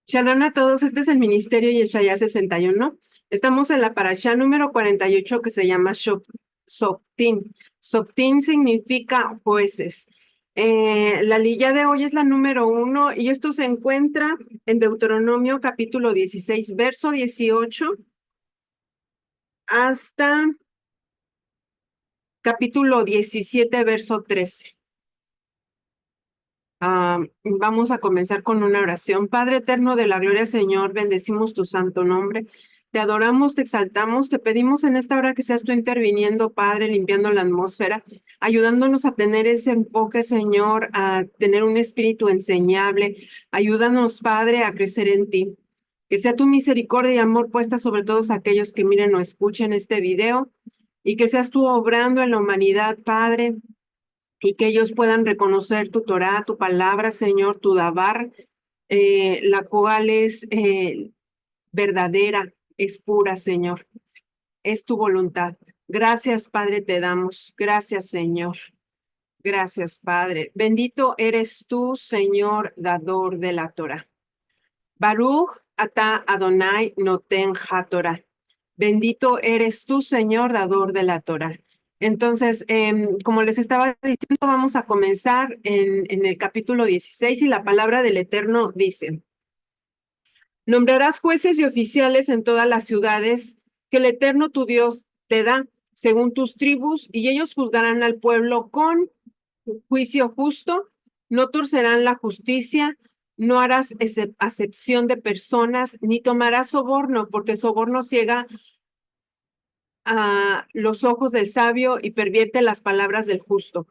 Shalom a todos, este es el Ministerio Yeshaya 61. Estamos en la parashá número 48 que se llama Softim. Softim significa jueces. La lilla de hoy es la número 1 y esto se encuentra en Deuteronomio capítulo 16, verso 18 hasta capítulo 17, verso 13. Vamos a comenzar con una oración. Padre eterno de la gloria, Señor, bendecimos tu santo nombre. Te adoramos, te exaltamos, te pedimos en esta hora que seas tú interviniendo, Padre, limpiando la atmósfera, ayudándonos a tener ese enfoque, Señor, a tener un espíritu enseñable. Ayúdanos, Padre, a crecer en ti. Que sea tu misericordia y amor puesta sobre todos aquellos que miren o escuchen este video y que seas tú obrando en la humanidad, Padre, y que ellos puedan reconocer tu Torá, tu palabra, Señor, tu Dabar, la cual es verdadera, es pura, Señor. Es tu voluntad. Gracias, Padre, te damos. Gracias, Señor. Gracias, Padre. Bendito eres tú, Señor, dador de la Torá. Baruch ata Adonai noten haTorá. Bendito eres tú, Señor, dador de la Torá. Entonces, como les estaba diciendo, vamos a comenzar en el capítulo 16 y la palabra del Eterno dice: nombrarás jueces y oficiales en todas las ciudades que el Eterno tu Dios te da, según tus tribus, y ellos juzgarán al pueblo con juicio justo, no torcerán la justicia, no harás acepción de personas, ni tomarás soborno, porque el soborno ciega a los ojos del sabio y pervierte las palabras del justo.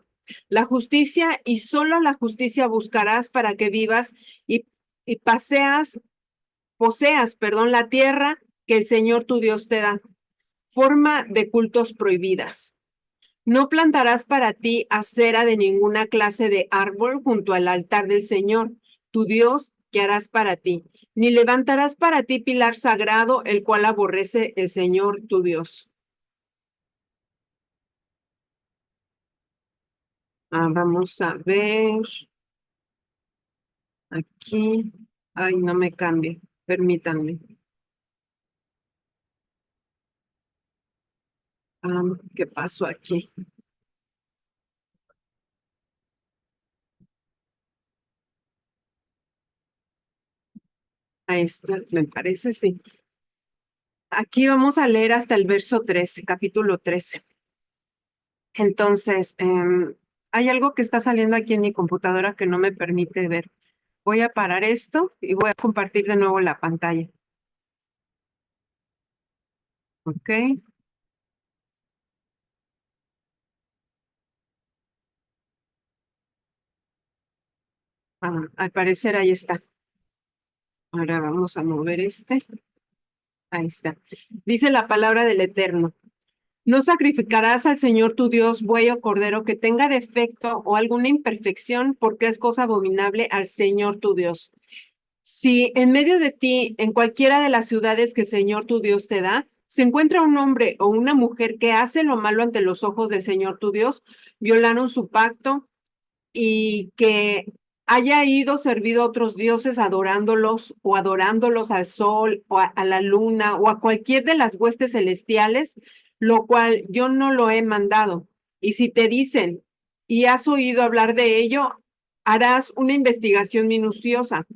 La justicia y solo la justicia buscarás para que vivas y poseas, la tierra que el Señor tu Dios te da. Forma de cultos prohibidas. No plantarás para ti acera de ninguna clase de árbol junto al altar del Señor, tu Dios, que harás para ti, ni levantarás para ti pilar sagrado, el cual aborrece el Señor, tu Dios. Vamos a ver aquí. Ay, no me cambie, permítanme. ¿Qué pasó aquí? Ahí está, me parece, sí. Aquí vamos a leer hasta el verso 13, capítulo 13. Entonces, hay algo que está saliendo aquí en mi computadora que no me permite ver. Voy a parar esto y voy a compartir de nuevo la pantalla. ¿Ok? Al parecer ahí está. Ahora vamos a mover este. Ahí está. Dice la palabra del Eterno: no sacrificarás al Señor tu Dios buey o cordero que tenga defecto o alguna imperfección, porque es cosa abominable al Señor tu Dios. Si en medio de ti, en cualquiera de las ciudades que el Señor tu Dios te da, se encuentra un hombre o una mujer que hace lo malo ante los ojos del Señor tu Dios, violaron su pacto y que haya ido servido a otros dioses adorándolos al sol o a la luna o a cualquier de las huestes celestiales, lo cual yo no lo he mandado. Y si te dicen y has oído hablar de ello, harás una investigación minuciosa.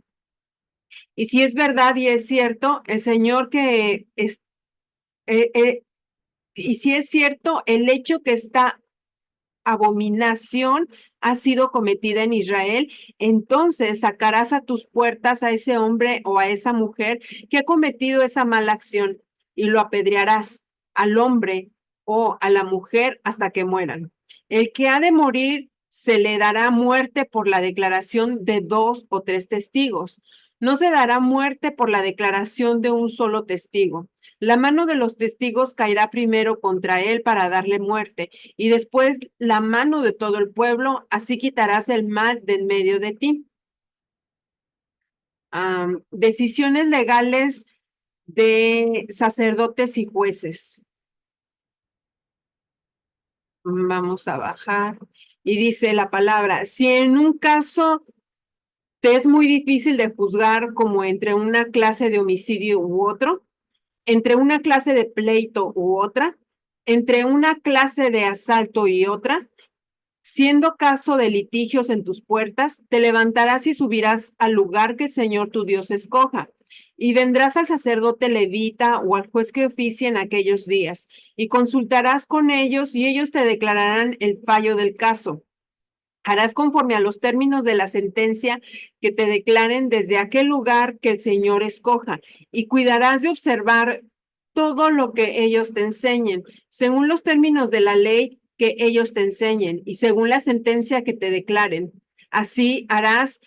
Y si es verdad y es cierto, el Señor que es, eh, eh, y si es cierto el hecho que esta abominación ha sido cometida en Israel, entonces sacarás a tus puertas a ese hombre o a esa mujer que ha cometido esa mala acción y lo apedrearás al hombre o a la mujer hasta que mueran. El que ha de morir se le dará muerte por la declaración de 2 o 3 testigos. No se dará muerte por la declaración de un solo testigo. La mano de los testigos caerá primero contra él para darle muerte, y después la mano de todo el pueblo, así quitarás el mal de en medio de ti. Decisiones legales de sacerdotes y jueces. Vamos a bajar. Y dice la palabra: si en un caso ¿Te es muy difícil de juzgar como entre una clase de homicidio u otro? ¿Entre una clase de pleito u otra? ¿Entre una clase de asalto y otra? Siendo caso de litigios en tus puertas, te levantarás y subirás al lugar que el Señor tu Dios escoja. Y vendrás al sacerdote levita o al juez que oficie en aquellos días, y consultarás con ellos, y ellos te declararán el fallo del caso. Harás conforme a los términos de la sentencia que te declaren desde aquel lugar que el Señor escoja, y cuidarás de observar todo lo que ellos te enseñen, según los términos de la ley que ellos te enseñen, y según la sentencia que te declaren. Así harás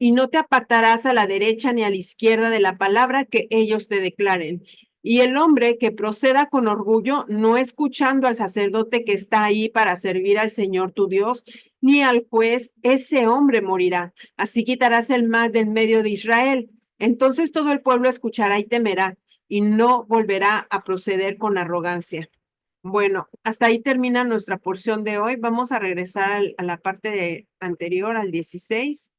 y no te apartarás a la derecha ni a la izquierda de la palabra que ellos te declaren. Y el hombre que proceda con orgullo, no escuchando al sacerdote que está ahí para servir al Señor tu Dios, ni al juez, ese hombre morirá. Así quitarás el mal del medio de Israel. Entonces todo el pueblo escuchará y temerá, y no volverá a proceder con arrogancia. Bueno, hasta ahí termina nuestra porción de hoy. Vamos a regresar a la parte anterior, al 16.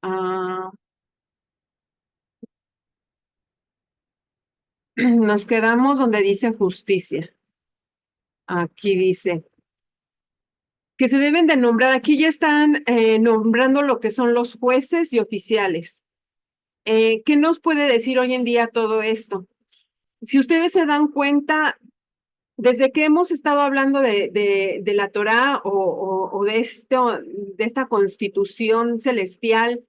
Ah, nos quedamos donde dice justicia. Aquí dice que se deben de nombrar, aquí ya están nombrando lo que son los jueces y oficiales. ¿Qué nos puede decir hoy en día todo esto? Si ustedes se dan cuenta, desde que hemos estado hablando de la Torá o de esta constitución celestial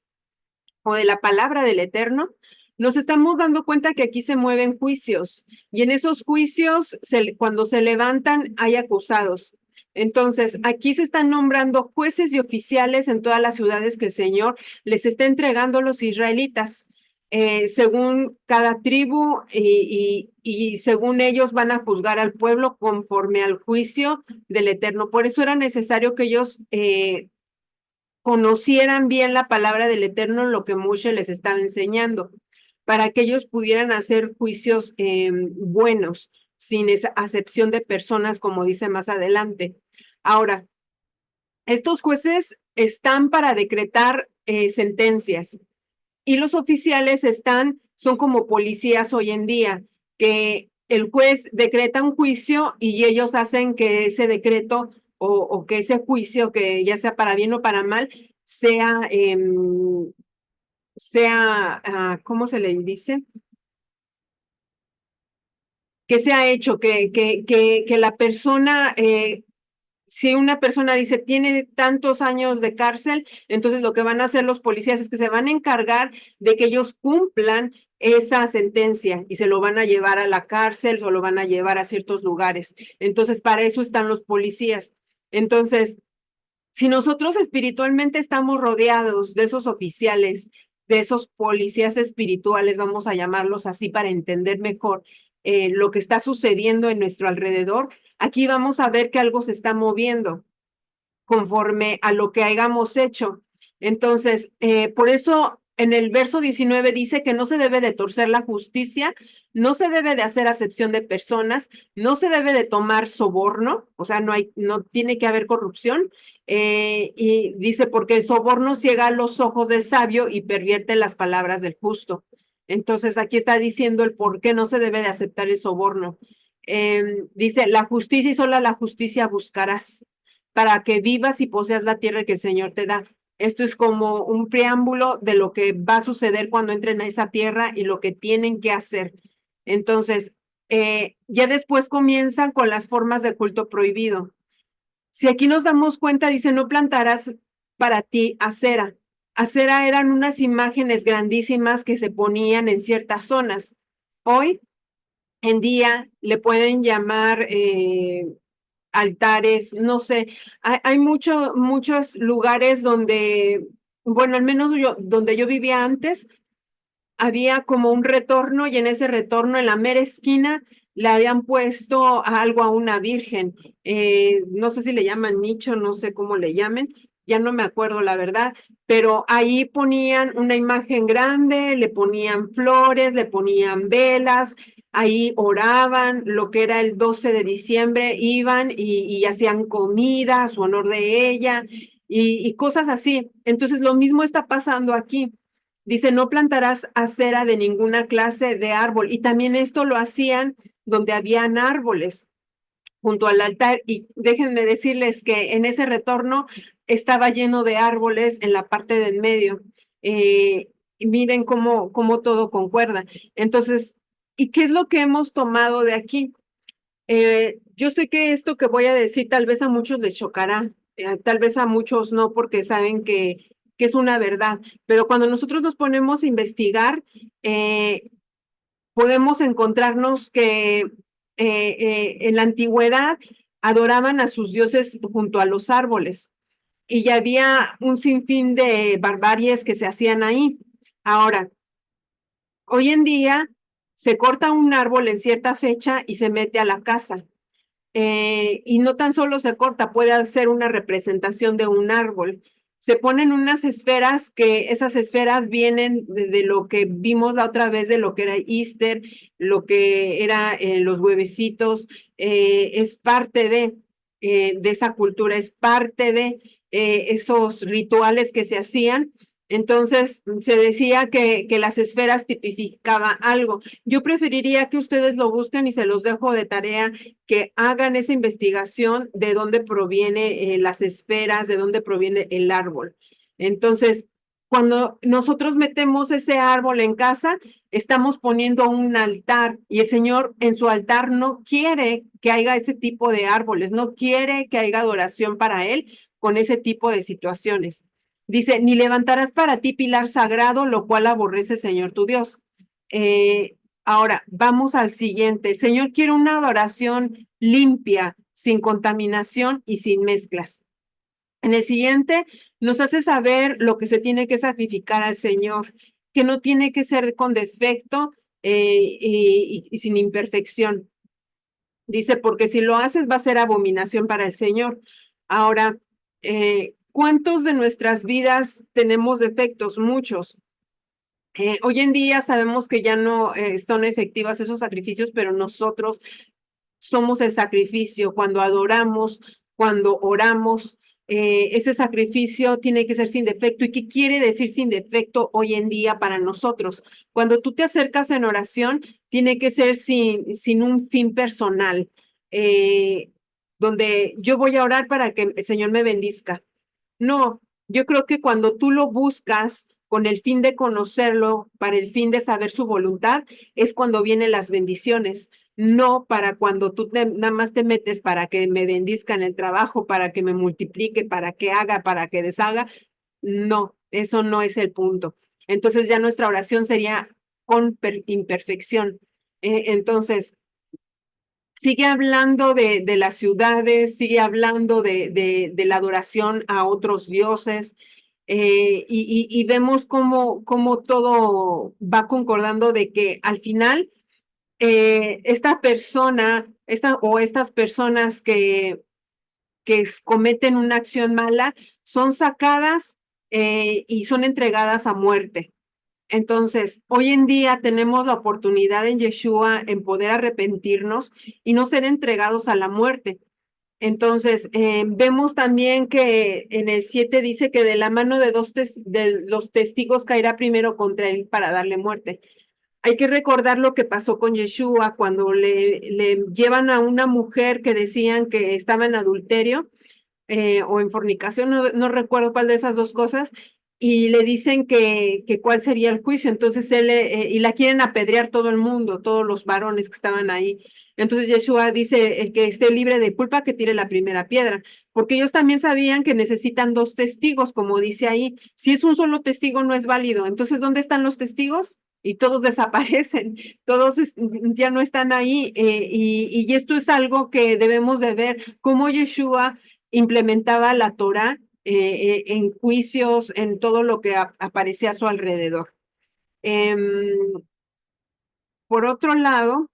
o de la palabra del Eterno, nos estamos dando cuenta que aquí se mueven juicios y en esos juicios, cuando se levantan, hay acusados. Entonces, aquí se están nombrando jueces y oficiales en todas las ciudades que el Señor les está entregando a los israelitas. Según cada tribu y según ellos van a juzgar al pueblo conforme al juicio del Eterno. Por eso era necesario que ellos conocieran bien la palabra del Eterno, lo que Moshe les estaba enseñando, para que ellos pudieran hacer juicios buenos, sin esa acepción de personas, como dice más adelante. Ahora, estos jueces están para decretar sentencias y los oficiales son como policías hoy en día, que el juez decreta un juicio y ellos hacen que ese decreto o que ese juicio, que ya sea para bien o para mal, ¿cómo se le dice? Que sea hecho, que la persona, si una persona dice tiene tantos años de cárcel, entonces lo que van a hacer los policías es que se van a encargar de que ellos cumplan esa sentencia y se lo van a llevar a la cárcel o lo van a llevar a ciertos lugares. Entonces, para eso están los policías. Entonces, si nosotros espiritualmente estamos rodeados de esos oficiales, de esos policías espirituales, vamos a llamarlos así para entender mejor lo que está sucediendo en nuestro alrededor, aquí vamos a ver que algo se está moviendo conforme a lo que hayamos hecho. Entonces, por eso en el verso 19 dice que no se debe de torcer la justicia, no se debe de hacer acepción de personas, no se debe de tomar soborno, o sea, no tiene que haber corrupción. Y dice, porque el soborno ciega los ojos del sabio y pervierte las palabras del justo. Entonces, aquí está diciendo el por qué no se debe de aceptar el soborno. Dice, la justicia y sola la justicia buscarás para que vivas y poseas la tierra que el Señor te da. Esto es como un preámbulo de lo que va a suceder cuando entren a esa tierra y lo que tienen que hacer. Entonces, ya después comienzan con las formas de culto prohibido. Si aquí nos damos cuenta, dice, no plantarás para ti acera. Acera eran unas imágenes grandísimas que se ponían en ciertas zonas. Hoy en día le pueden llamar altares, no sé, hay muchos lugares donde, bueno, al menos donde yo vivía antes, había como un retorno y en ese retorno, en la mera esquina, le habían puesto algo a una virgen. No sé si le llaman nicho, no sé cómo le llamen, ya no me acuerdo la verdad, pero ahí ponían una imagen grande, le ponían flores, le ponían velas, ahí oraban, lo que era el 12 de diciembre, iban y hacían comida a su honor de ella, y cosas así. Entonces, lo mismo está pasando aquí. Dice, no plantarás acera de ninguna clase de árbol. Y también esto lo hacían donde habían árboles junto al altar. Y déjenme decirles que en ese retorno estaba lleno de árboles en la parte del medio. Y miren cómo todo concuerda. Entonces, ¿y qué es lo que hemos tomado de aquí? Yo sé que esto que voy a decir tal vez a muchos les chocará, tal vez a muchos no, porque saben que es una verdad, pero cuando nosotros nos ponemos a investigar, eh, podemos encontrarnos que en la antigüedad adoraban a sus dioses junto a los árboles y ya había un sinfín de barbaries que se hacían ahí. Ahora, hoy en día se corta un árbol en cierta fecha y se mete a la casa. Y no tan solo se corta, puede ser una representación de un árbol. Se ponen unas esferas que esas esferas vienen de lo que vimos la otra vez, de lo que era Easter, lo que era los huevecitos, es parte de esa cultura, es parte de esos rituales que se hacían. Entonces se decía que las esferas tipificaban algo. Yo preferiría que ustedes lo busquen y se los dejo de tarea que hagan esa investigación de dónde proviene las esferas, de dónde proviene el árbol. Entonces, cuando nosotros metemos ese árbol en casa, estamos poniendo un altar y el Señor en su altar no quiere que haya ese tipo de árboles, no quiere que haya adoración para Él con ese tipo de situaciones. Dice, ni levantarás para ti pilar sagrado, lo cual aborrece el Señor tu Dios. Ahora, vamos al siguiente. El Señor quiere una adoración limpia, sin contaminación y sin mezclas. En el siguiente, nos hace saber lo que se tiene que sacrificar al Señor, que no tiene que ser con defecto y sin imperfección. Dice, porque si lo haces va a ser abominación para el Señor. Ahora, ¿cuántos de nuestras vidas tenemos defectos? Muchos. Hoy en día sabemos que ya no son efectivas esos sacrificios, pero nosotros somos el sacrificio. Cuando adoramos, cuando oramos, ese sacrificio tiene que ser sin defecto. ¿Y qué quiere decir sin defecto hoy en día para nosotros? Cuando tú te acercas en oración, tiene que ser sin un fin personal, eh, donde yo voy a orar para que el Señor me bendizca. No, yo creo que cuando tú lo buscas con el fin de conocerlo, para el fin de saber su voluntad, es cuando vienen las bendiciones, no para cuando tú nada más te metes para que me bendizca en el trabajo, para que me multiplique, para que haga, para que deshaga. No, eso no es el punto. Entonces ya nuestra oración sería con imperfección. Entonces, sigue hablando de las ciudades, sigue hablando de la adoración a otros dioses, y vemos cómo todo va concordando de que al final esta persona, estas personas que cometen una acción mala son sacadas y son entregadas a muerte. Entonces, hoy en día tenemos la oportunidad en Yeshua en poder arrepentirnos y no ser entregados a la muerte. Entonces, vemos también que en el 7 dice que de la mano de los testigos caerá primero contra él para darle muerte. Hay que recordar lo que pasó con Yeshua cuando le llevan a una mujer que decían que estaba en adulterio o en fornicación, no recuerdo cuál de esas dos cosas, y le dicen que cuál sería el juicio. Entonces y la quieren apedrear todo el mundo, todos los varones que estaban ahí. Entonces Yeshua dice, el que esté libre de culpa, que tire la primera piedra, porque ellos también sabían que necesitan dos testigos, como dice ahí. Si es un solo testigo, no es válido. Entonces, ¿dónde están los testigos? Y todos desaparecen, todos ya no están ahí, y esto es algo que debemos de ver, cómo Yeshua implementaba la Torah en juicios, en todo lo que aparecía a su alrededor. Por otro lado,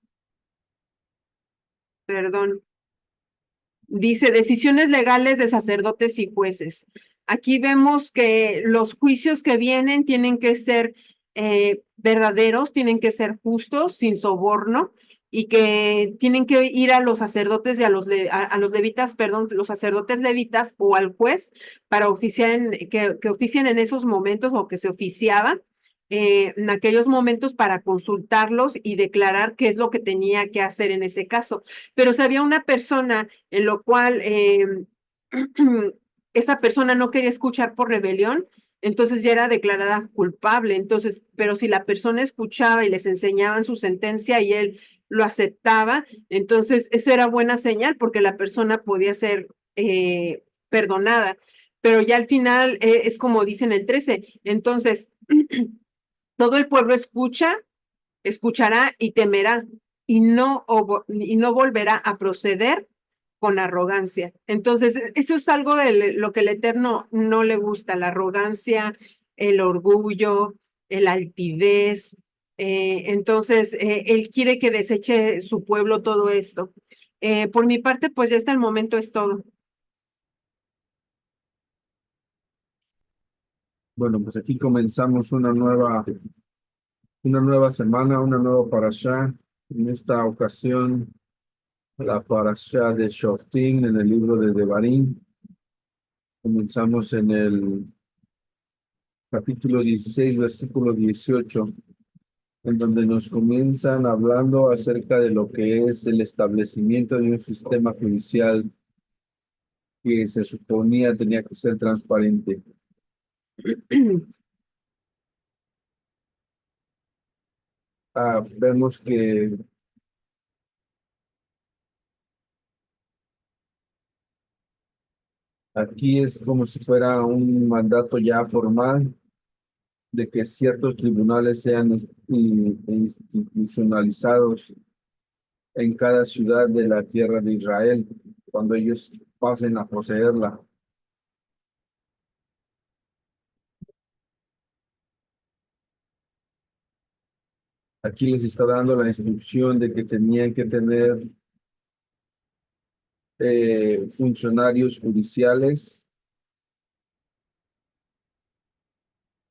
perdón, dice decisiones legales de sacerdotes y jueces. Aquí vemos que los juicios que vienen tienen que ser verdaderos, tienen que ser justos, sin soborno, y que tienen que ir a los sacerdotes y a los levitas, perdón, los sacerdotes levitas o al juez para oficiar que oficien en esos momentos o que se oficiaba en aquellos momentos para consultarlos y declarar qué es lo que tenía que hacer en ese caso. Pero si había una persona en lo cual esa persona no quería escuchar por rebelión, entonces ya era declarada culpable. Entonces, pero si la persona escuchaba y les enseñaban su sentencia y él lo aceptaba, entonces eso era buena señal porque la persona podía ser perdonada. Pero ya al final es como dicen el 13. Entonces, todo el pueblo escuchará y temerá y no volverá a proceder con arrogancia. Entonces, eso es algo de lo que el Eterno no le gusta, la arrogancia, el orgullo, el altivez. Entonces, él quiere que deseche su pueblo todo esto. Por mi parte, pues ya hasta el momento es todo. Bueno, pues aquí comenzamos una nueva semana, una nueva parashá. En esta ocasión, la parashá de Shoftim en el libro de Devarim. Comenzamos en el capítulo 16, versículo 18, en donde nos comienzan hablando acerca de lo que es el establecimiento de un sistema judicial que se suponía tenía que ser transparente. Vemos que aquí es como si fuera un mandato ya formal de que ciertos tribunales sean institucionalizados en cada ciudad de la tierra de Israel cuando ellos pasen a poseerla. Aquí les está dando la instrucción de que tenían que tener funcionarios judiciales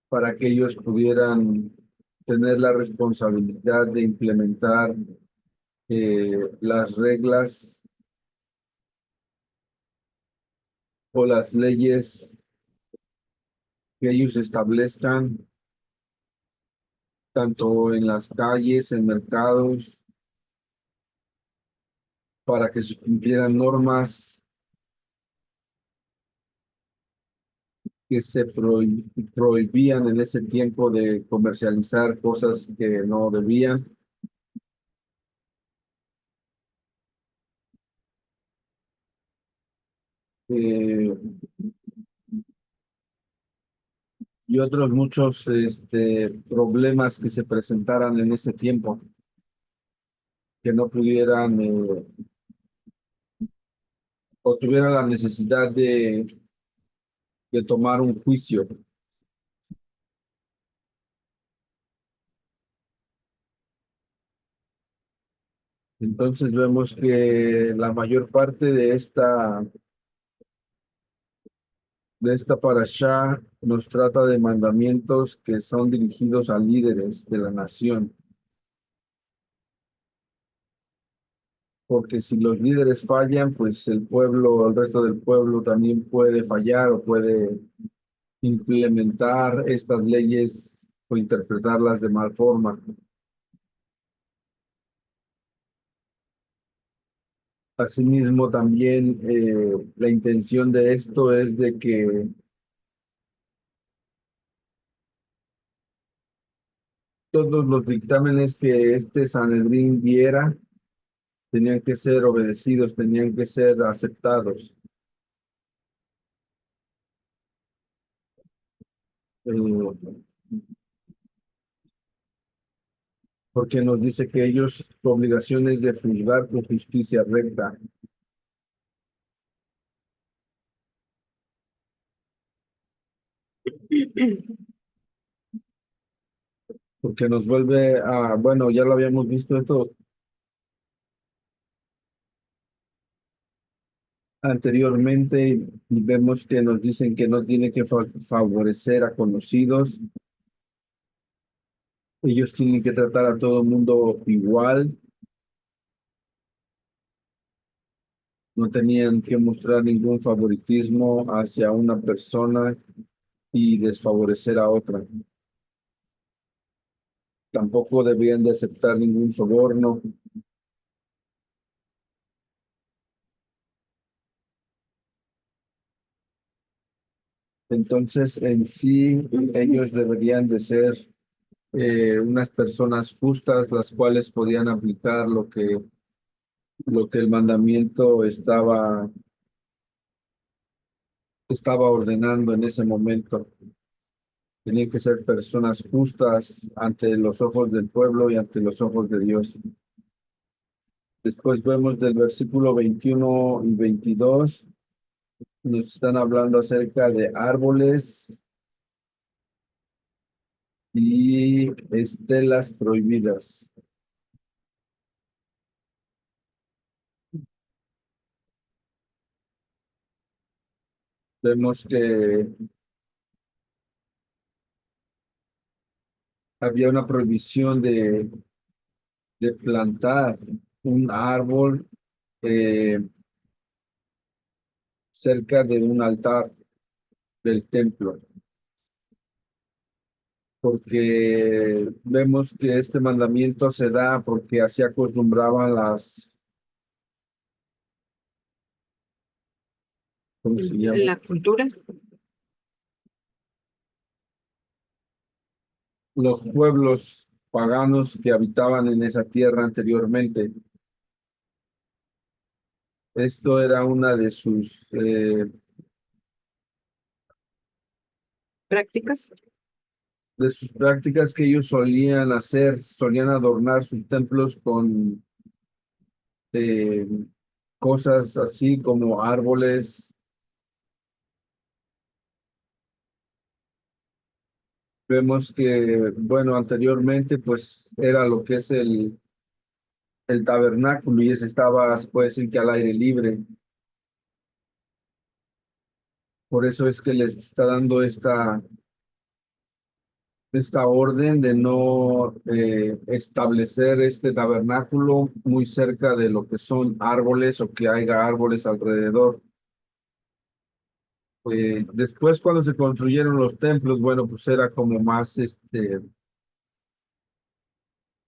para que ellos pudieran tener la responsabilidad de implementar las reglas o las leyes que ellos establezcan, tanto en las calles, en mercados, para que se cumplieran normas que se prohibían en ese tiempo de comercializar cosas que no debían. eh, y otros muchos problemas que se presentaran en ese tiempo, que no pudieran o tuvieran la necesidad de tomar un juicio. Entonces vemos que la mayor parte de esta parashá nos trata de mandamientos que son dirigidos a líderes de la nación, porque si los líderes fallan, pues el pueblo, el resto del pueblo también puede fallar o puede implementar estas leyes o interpretarlas de mal forma. Asimismo, también la intención de esto es de que todos los dictámenes que este Sanedrín diera tenían que ser obedecidos, tenían que ser aceptados. eh, Porque nos dice que ellos, su obligación es de juzgar con justicia recta, porque nos vuelve a, bueno, ya lo habíamos visto esto anteriormente y vemos que nos dicen que no tiene que favorecer a conocidos, ellos tienen que tratar a todo el mundo igual, No tenían que mostrar ningún favoritismo hacia una persona y desfavorecer a otra. Tampoco debían de aceptar ningún soborno. Entonces, en sí, ellos deberían de ser unas personas justas, las cuales podían aplicar lo que el mandamiento estaba ordenando en ese momento. Tenían que ser personas justas ante los ojos del pueblo y ante los ojos de Dios. Después vemos del versículo 21 y 22, nos están hablando acerca de árboles y estelas prohibidas. Vemos que había una prohibición de plantar un árbol eh, cerca de un altar del templo, porque vemos que este mandamiento se da porque así acostumbraban ¿cómo se En llama? la cultura. Los pueblos paganos que habitaban en esa tierra anteriormente. Esto era una Prácticas. de sus prácticas que ellos solían hacer, solían adornar sus templos con eh, cosas así como árboles. Vemos que, bueno, anteriormente pues era lo que es el tabernáculo y ese estaba, se puede decir que al aire libre. Por eso es que les está dando esta orden de no establecer este tabernáculo muy cerca de lo que son árboles o que haya árboles alrededor. Después cuando se construyeron los templos, bueno, pues era como más,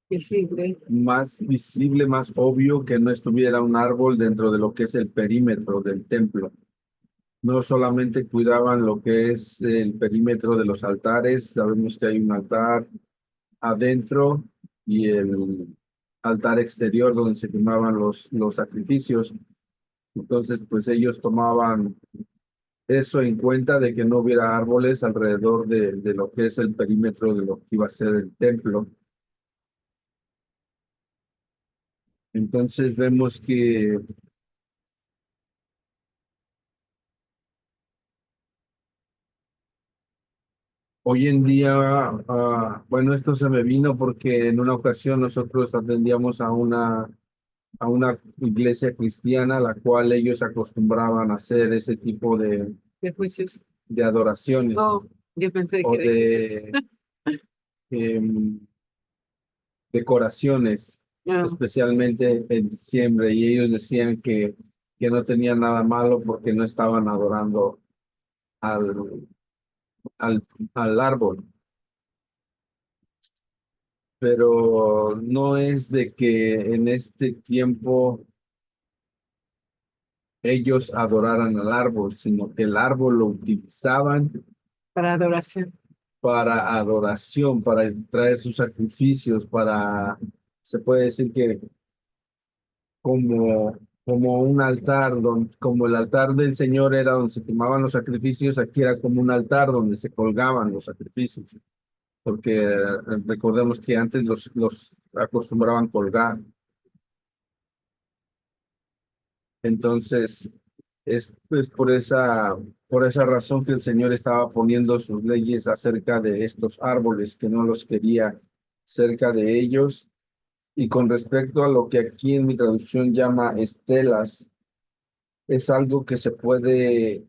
Visible. más visible, más obvio que no estuviera un árbol dentro de lo que es el perímetro del templo. No solamente cuidaban lo que es el perímetro de los altares, sabemos que hay un altar adentro y el altar exterior donde se quemaban los sacrificios. Entonces, pues ellos tomaban eso en cuenta de que no hubiera árboles alrededor de lo que es el perímetro de lo que iba a ser el templo. Entonces vemos que hoy en día, bueno, esto se me vino porque en una ocasión nosotros atendíamos a una iglesia cristiana, la cual ellos acostumbraban a hacer ese tipo De juicios. de adoraciones Oh, yo pensé o que de juicios. de em, decoraciones, No, especialmente en diciembre, y ellos decían que no tenían nada malo porque no estaban adorando al, al, al árbol. Pero no es de que en este tiempo ellos adoraran al árbol, sino que el árbol lo utilizaban para adoración. para adoración, para traer sus sacrificios, se puede decir que como un altar, como el altar del Señor era donde se quemaban los sacrificios, aquí era como un altar donde se colgaban los sacrificios, porque recordemos que antes los acostumbraban colgar. Entonces, es pues por esa razón que el Señor estaba poniendo sus leyes acerca de estos árboles, que no los quería cerca de ellos. Y con respecto a lo que aquí en mi traducción llama estelas, es algo que se puede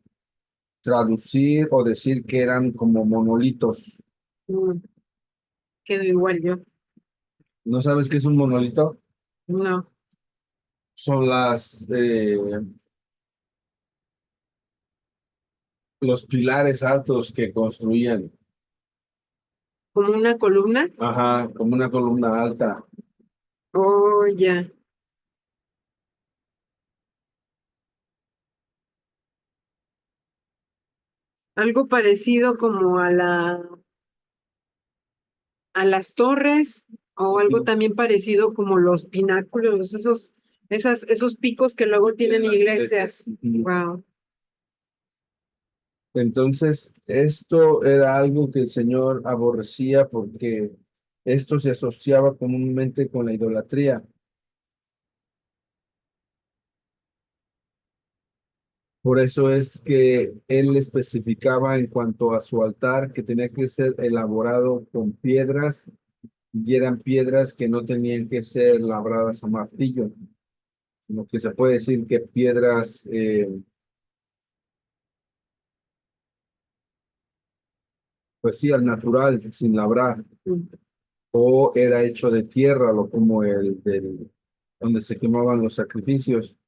traducir o decir que eran como monolitos. Mm, quedo igual yo. ¿No sabes qué es un monolito? No. Son los pilares altos que construían. como una columna. Ajá, como una columna alta. Oh, ya. Algo parecido como a las torres, o algo también parecido como los pináculos, esos picos que luego tienen Las iglesias. Ujú. Wow. Entonces, esto era algo que el Señor aborrecía porque esto se asociaba comúnmente con la idolatría. Por eso es que él especificaba en cuanto a su altar que tenía que ser elaborado con piedras y eran piedras que no tenían que ser labradas a martillo, sino que se puede decir que piedras, pues sí, al natural, sin labrar, o era hecho de tierra, lo como donde se quemaban los sacrificios.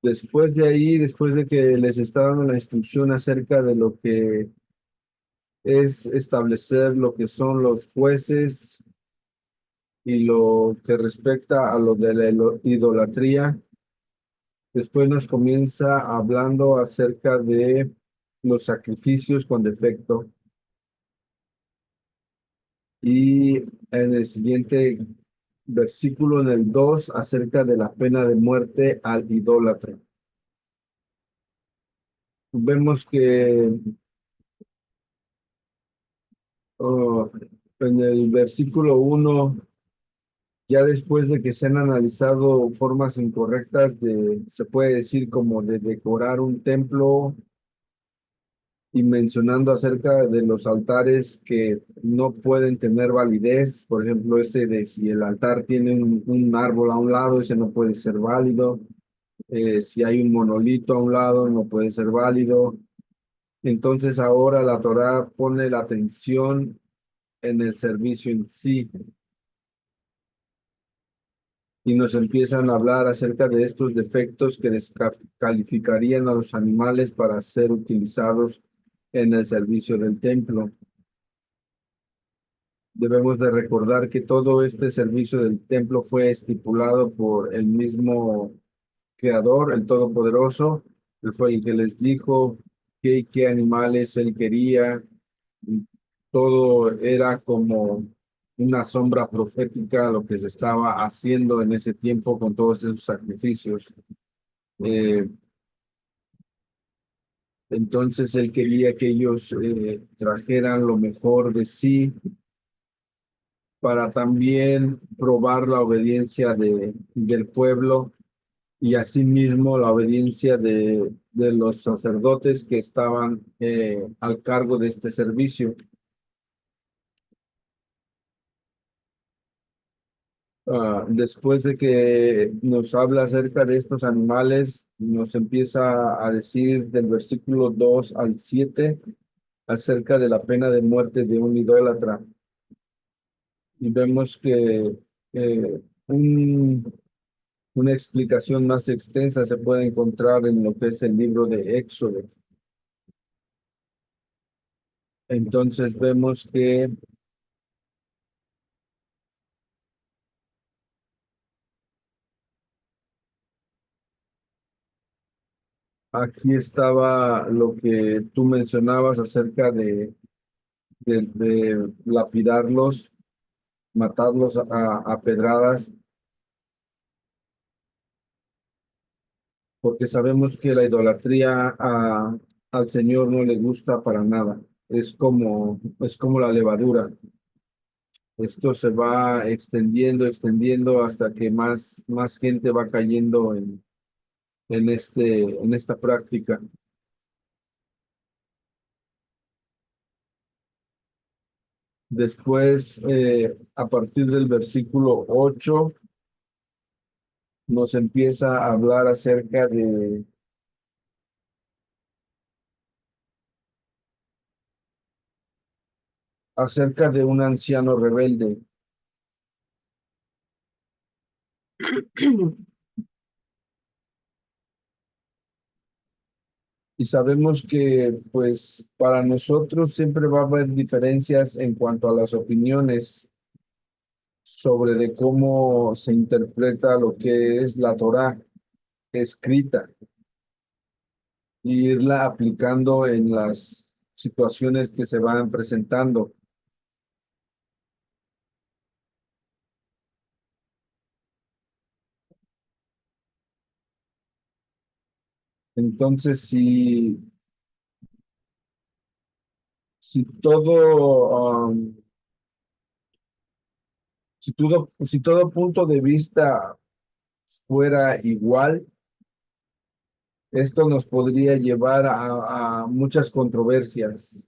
Después de ahí, después de que les está dando la instrucción acerca de lo que es establecer lo que son los jueces y lo que respecta a lo de la idolatría, después nos comienza hablando acerca de los sacrificios con defecto y en el siguiente versículo, en el 2 acerca de la pena de muerte al idólatra. Vemos que oh, en el versículo 1, ya después de que se han analizado formas incorrectas se puede decir como de decorar un templo y mencionando acerca de los altares que no pueden tener validez, por ejemplo, ese de si el altar tiene un árbol a un lado, ese no puede ser válido. Si hay un monolito a un lado, no puede ser válido. Entonces ahora la Torá pone la atención en el servicio en sí y nos empiezan a hablar acerca de estos defectos que descalificarían a los animales para ser utilizados en el servicio del templo. Debemos de recordar que todo este servicio del templo fue estipulado por el mismo Creador, el Todopoderoso. Él fue el que les dijo qué animales él quería. Todo era como una sombra profética a lo que se estaba haciendo en ese tiempo con todos esos sacrificios. Eh, entonces él quería que ellos trajeran lo mejor de sí para también probar la obediencia del pueblo y asimismo la obediencia de los sacerdotes que estaban al cargo de este servicio. Después de que nos habla acerca de estos animales, nos empieza a decir del versículo 2 al 7 acerca de la pena de muerte de un idólatra. Y vemos que eh, un una explicación más extensa se puede encontrar en lo que es el libro de Éxodo. Entonces vemos que aquí estaba lo que tú mencionabas acerca de lapidarlos, matarlos a pedradas, porque sabemos que la idolatría al Señor no le gusta para nada. Es como la levadura. Esto se va extendiendo, extendiendo hasta que más gente va cayendo en esta práctica. Después, a partir del versículo 8 nos empieza a hablar acerca de un anciano rebelde. Y sabemos que, pues, para nosotros siempre va a haber diferencias en cuanto a las opiniones sobre de cómo se interpreta lo que es la Torá escrita e irla aplicando en las situaciones que se van presentando. Entonces, si todo, si todo punto de vista fuera igual, esto nos podría llevar a muchas controversias.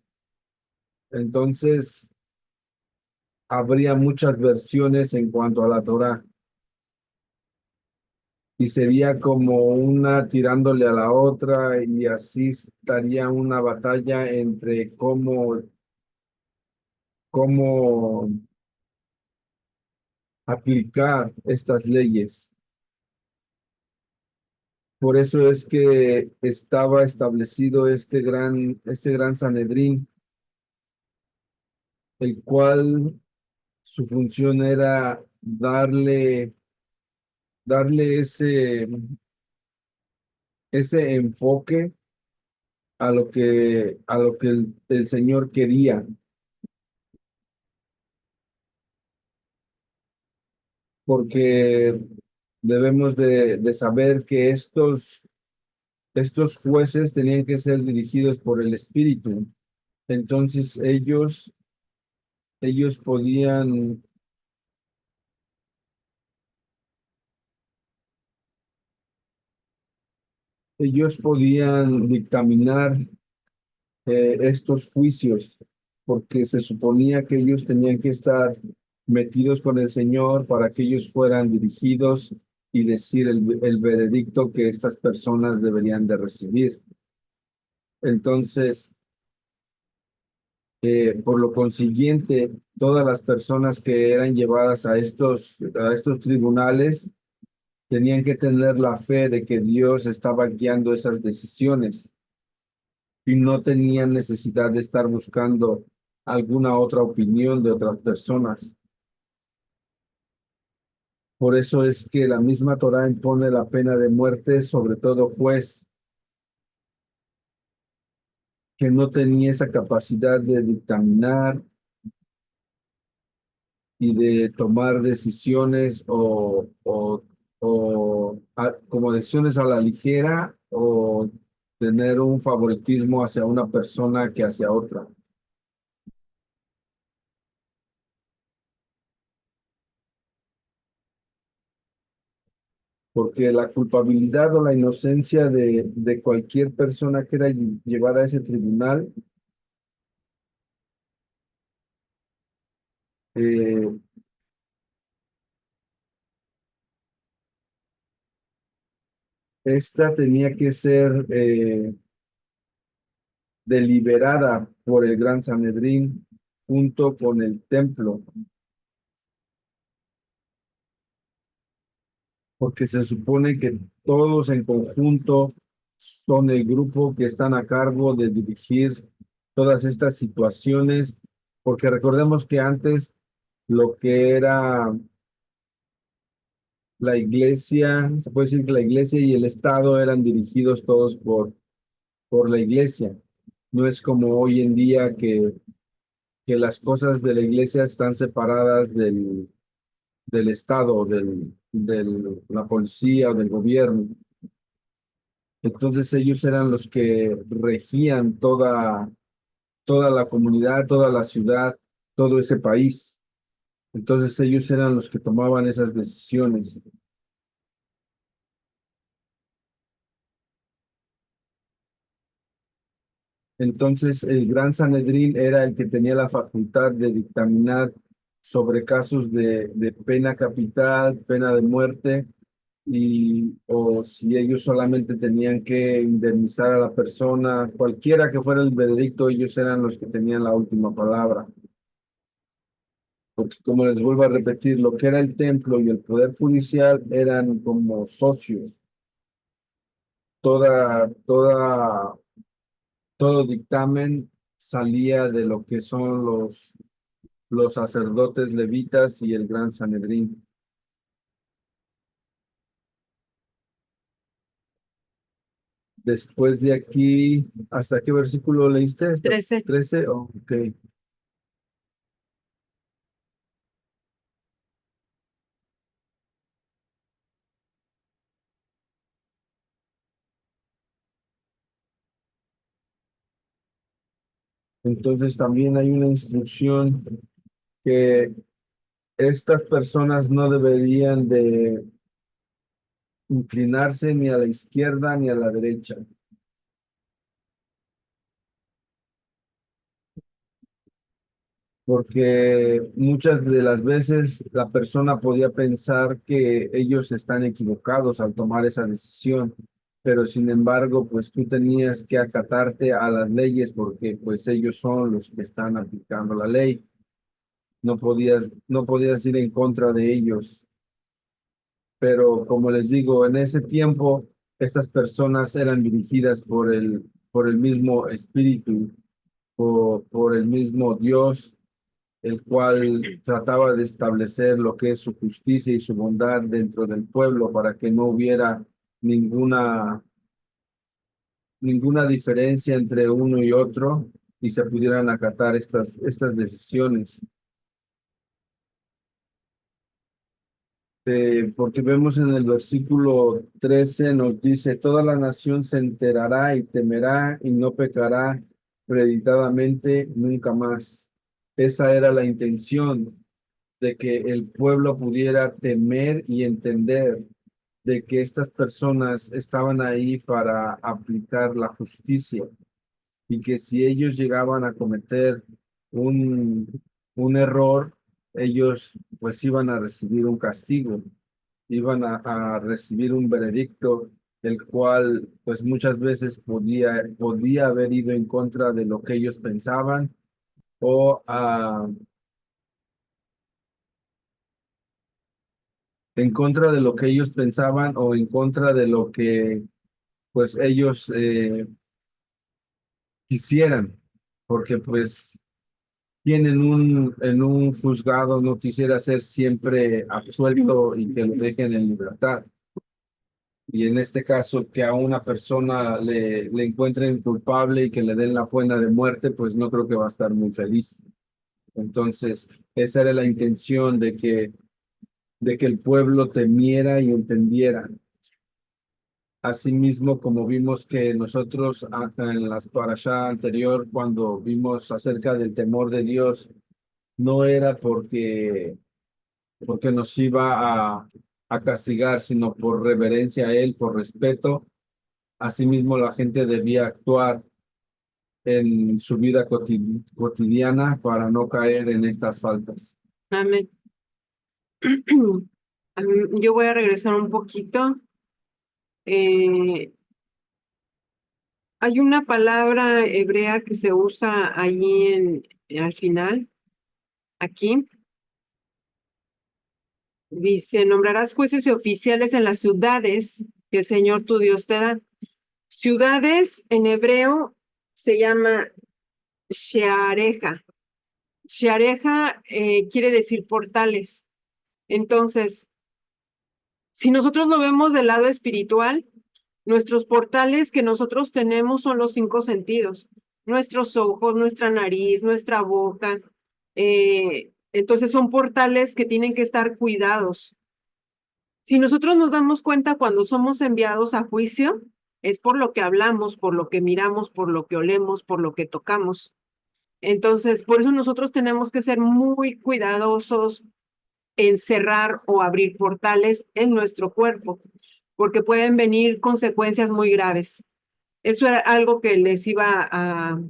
Entonces, habría muchas versiones en cuanto a la Torá y sería como una tirándole a la otra y así estaría una batalla entre cómo aplicar estas leyes. Por eso es que estaba establecido este gran Sanedrín, el cual su función era darle ese enfoque a lo que el Señor quería, porque debemos de saber que estos jueces tenían que ser dirigidos por el Espíritu. Entonces ellos ellos podían dictaminar estos juicios, porque se suponía que ellos tenían que estar metidos con el Señor para que ellos fueran dirigidos y decir el veredicto que estas personas deberían de recibir. Entonces, por lo consiguiente, todas las personas que eran llevadas a estos tribunales tenían que tener la fe de que Dios estaba guiando esas decisiones y no tenían necesidad de estar buscando alguna otra opinión de otras personas. Por eso es que la misma Torá impone la pena de muerte sobre todo juez que no tenía esa capacidad de dictaminar y de tomar decisiones como decisiones a la ligera o tener un favoritismo hacia una persona que hacia otra. Porque la culpabilidad o la inocencia de cualquier persona que era llevada a ese tribunal, eh, esta tenía que ser deliberada por el Gran Sanedrín junto con el templo, porque se supone que todos en conjunto son el grupo que están a cargo de dirigir todas estas situaciones, porque recordemos que antes lo que era la iglesia, se puede decir que la iglesia y el Estado eran dirigidos todos por la iglesia. No es como hoy en día que las cosas de la iglesia están separadas del Estado, la policía o del gobierno. Entonces ellos eran los que regían toda la comunidad, toda la ciudad, todo ese país. Entonces ellos eran los que tomaban esas decisiones. Entonces, el Gran Sanedrín era el que tenía la facultad de dictaminar sobre casos de pena capital, pena de muerte, o si ellos solamente tenían que indemnizar a la persona, cualquiera que fuera el veredicto, ellos eran los que tenían la última palabra. Porque como les vuelvo a repetir, lo que era el templo y el poder judicial eran como socios. Toda todo dictamen salía de lo que son los sacerdotes levitas y el gran Sanedrín. Después de aquí, ¿hasta qué versículo leíste? ¿Hasta 13. 13? Oh, ok. Entonces también hay una instrucción que estas personas no deberían de inclinarse ni a la izquierda ni a la derecha, porque muchas de las veces la persona podía pensar que ellos están equivocados al tomar esa decisión, pero sin embargo, pues tú tenías que acatarte a las leyes porque pues ellos son los que están aplicando la ley. No podías ir en contra de ellos. Pero como les digo, en ese tiempo estas personas eran dirigidas por el mismo espíritu, por el mismo Dios, el cual trataba de establecer lo que es su justicia y su bondad dentro del pueblo para que no hubiera ninguna, ninguna diferencia entre uno y otro y se pudieran acatar estas decisiones. Porque vemos en el versículo 13 nos dice, toda la nación se enterará y temerá y no pecará preditadamente nunca más. Esa era la intención, de que el pueblo pudiera temer y entender de que estas personas estaban ahí para aplicar la justicia y que si ellos llegaban a cometer un error, ellos pues iban a recibir un castigo, iban a recibir un veredicto, el cual pues muchas veces podía haber ido en contra de lo que ellos pensaban o en contra de lo que ellos pensaban o en contra de lo que pues ellos quisieran, porque pues tienen en un juzgado no quisiera ser siempre absuelto y que lo dejen en libertad. Y en este caso, que a una persona le encuentren culpable y que le den la pena de muerte, pues no creo que va a estar muy feliz. Entonces, esa era la intención de que el pueblo temiera y entendiera. Asimismo, como vimos que nosotros en las parashá anterior, cuando vimos acerca del temor de Dios, no era porque nos iba a castigar, sino por reverencia a Él, por respeto. Asimismo, la gente debía actuar en su vida cotidiana para no caer en estas faltas. Amén. Yo voy a regresar un poquito. Eh, Hay una palabra hebrea que se usa allí al final, aquí. Dice, nombrarás jueces y oficiales en las ciudades que el Señor tu Dios te da. Ciudades en hebreo se llama Sheareja. Sheareja quiere decir portales. Entonces, si nosotros lo vemos del lado espiritual, nuestros portales que nosotros tenemos son los cinco sentidos, nuestros ojos, nuestra nariz, nuestra boca. Entonces son portales que tienen que estar cuidados. Si nosotros nos damos cuenta cuando somos enviados a juicio, es por lo que hablamos, por lo que miramos, por lo que olemos, por lo que tocamos. Entonces, por eso nosotros tenemos que ser muy cuidadosos en cerrar o abrir portales en nuestro cuerpo, porque pueden venir consecuencias muy graves. Eso era algo que les iba a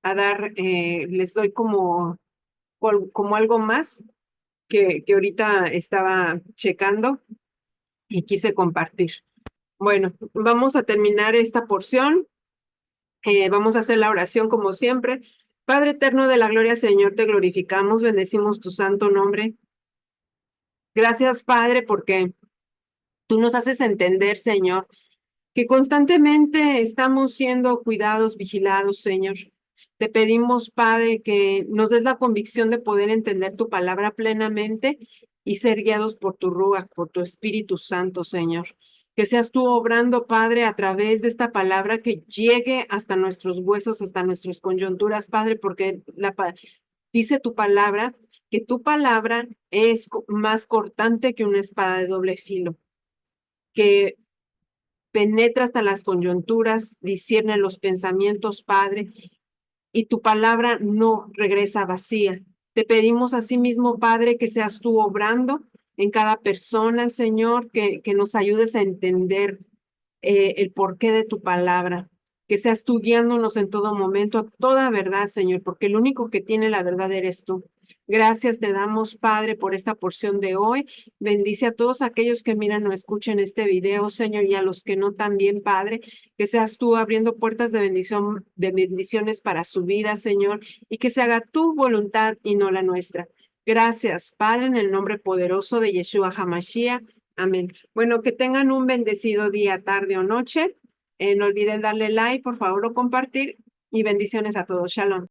dar, les doy como algo más que ahorita estaba checando y quise compartir. Bueno, vamos a terminar esta porción. Vamos a hacer la oración como siempre. Padre eterno de la gloria, Señor, te glorificamos, bendecimos tu santo nombre. Gracias, Padre, porque tú nos haces entender, Señor, que constantemente estamos siendo cuidados, vigilados, Señor. Te pedimos, Padre, que nos des la convicción de poder entender tu palabra plenamente y ser guiados por tu Ruach, por tu Espíritu Santo, Señor. Que seas tú obrando, Padre, a través de esta palabra que llegue hasta nuestros huesos, hasta nuestras coyunturas, Padre, porque dice tu palabra que tu palabra es más cortante que una espada de doble filo, que penetra hasta las coyunturas, discierne los pensamientos, Padre, y tu palabra no regresa vacía. Te pedimos asimismo, Padre, que seas tú obrando en cada persona, Señor, que nos ayudes a entender el porqué de tu palabra, que seas tú guiándonos en todo momento a toda verdad, Señor, porque el único que tiene la verdad eres tú. Gracias te damos, Padre, por esta porción de hoy. Bendice a todos aquellos que miran o escuchen este video, Señor, y a los que no también, Padre, que seas tú abriendo puertas de bendición, de bendiciones para su vida, Señor, y que se haga tu voluntad y no la nuestra. Gracias, Padre, en el nombre poderoso de Yeshua HaMashiach. Amén. Bueno, que tengan un bendecido día, tarde o noche. No olviden darle like, por favor, o compartir. Y bendiciones a todos. Shalom.